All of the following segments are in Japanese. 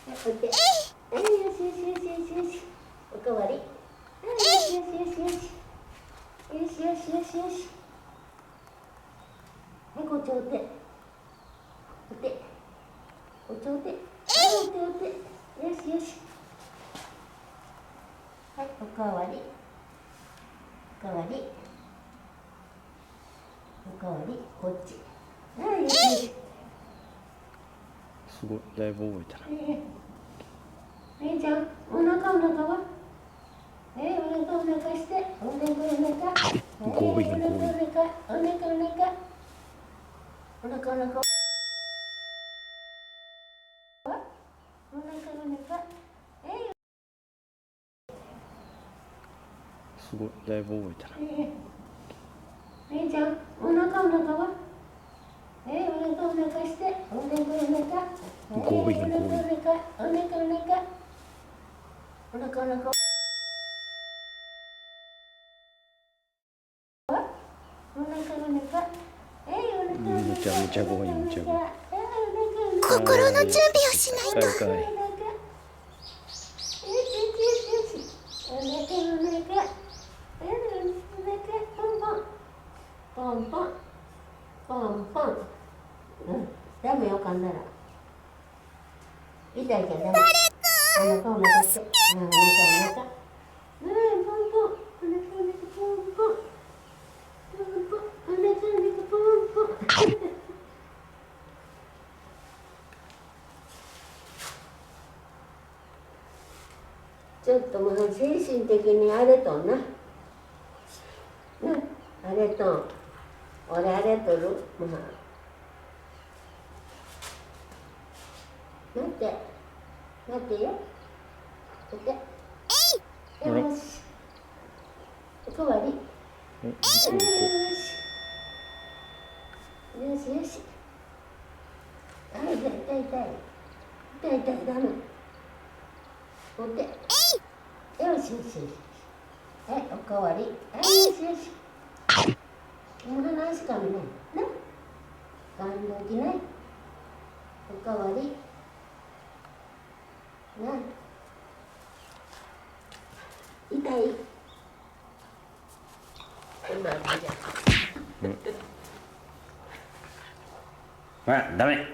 こうやって。はい、よしよしよしよしよし。おかわり。はい、よしよしよしよし。よしよしよしよし。はい、こっちお手。お手。こっちお手。はい、お手お手。よしよし。はい、おかわり。おかわり。おかわり。こっち。はい、よしよし。すごい、だいぶ覚えたな。姉ちゃん、お腹はお腹して、お腹。強引。お腹。すごい、だいぶ覚えたな。姉ちゃん、お腹はお腹して、お腹。強引。お腹。むちゃむちゃ強引、むちゃ強引。心の準備をしないと。かわいい。ポンポン。ダメよ、噛んだら。痛いじゃん、ダメ。お腹して。お腹。ポンポン。ちょっともう精神的に荒れとんな。荒れとん。俺荒れとる。待ってよ。待って。よし。おかわり。よし。はい、痛い、ダメ。お手。よし。はい、おかわり。はい、よし。もう話しかみない。な。感動きない。おかわり。な。痛い。ダメ。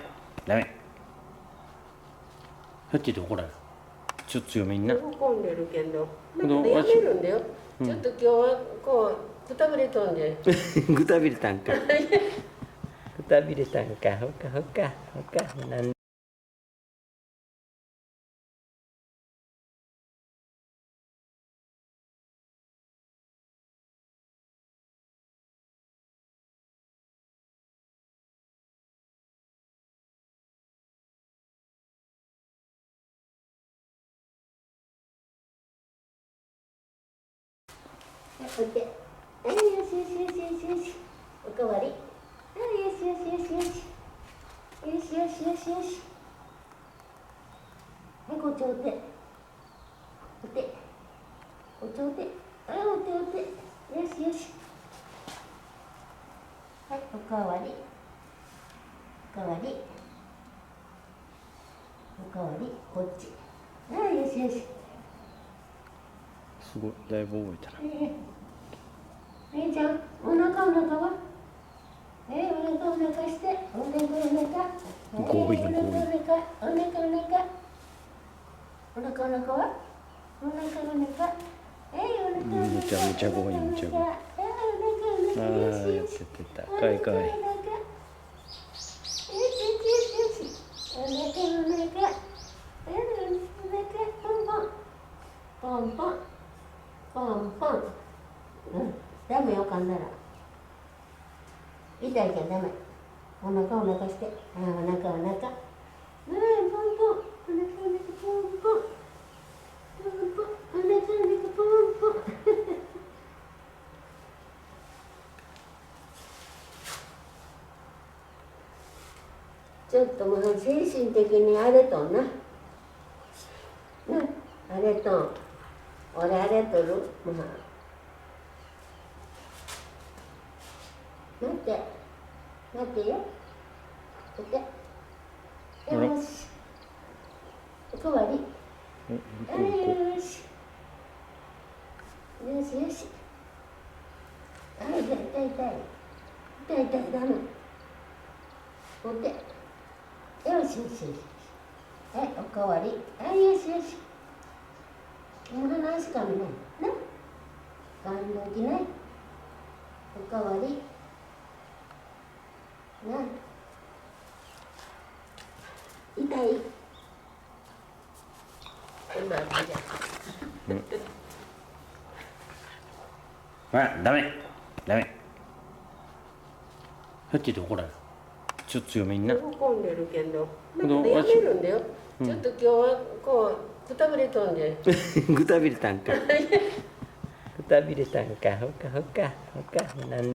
さっきと怒られる。ちょっと強めにな。喜んでるけど、またやめるんだよ。ちょっと今日はこうくたびれとんで。くたびれたんか。ほか。なんはい、よし。おかわり。はい、よし。はい、こっちお手。はい、お手。よし。はい、おかわり。こっち。はい、よし。すごい、だいぶ覚えたな。姉ちゃん、お腹はお腹して、お腹。強引。お腹はむちゃむちゃ強引、むちゃ強引。やってた。かわいい。ポンポン。ダメよ、噛んだら。痛いじゃん、ダメ。お腹して。お腹。ポンポン。ちょっともう精神的に荒れとんな。荒れとん。俺荒れとる。待ってよ。お手。よし。おかわり。うんうんよし。よしよし。痛い痛い痛い。痛い痛いダメ。お手。よしよしよし。はい、おかわり。はい、よしよし。もう話すかもね。な。感動きない。おかわり。な。痛い。今じゃ。あ、ダメダメ。はっきり怒られる。ちょっと強めにな。喜んでるけど、まだやめるんだよ。ちょっと今日はこうくたぶれとんで。ぐたびれたんか。ぐたびれたんか。ほかほかほか。なん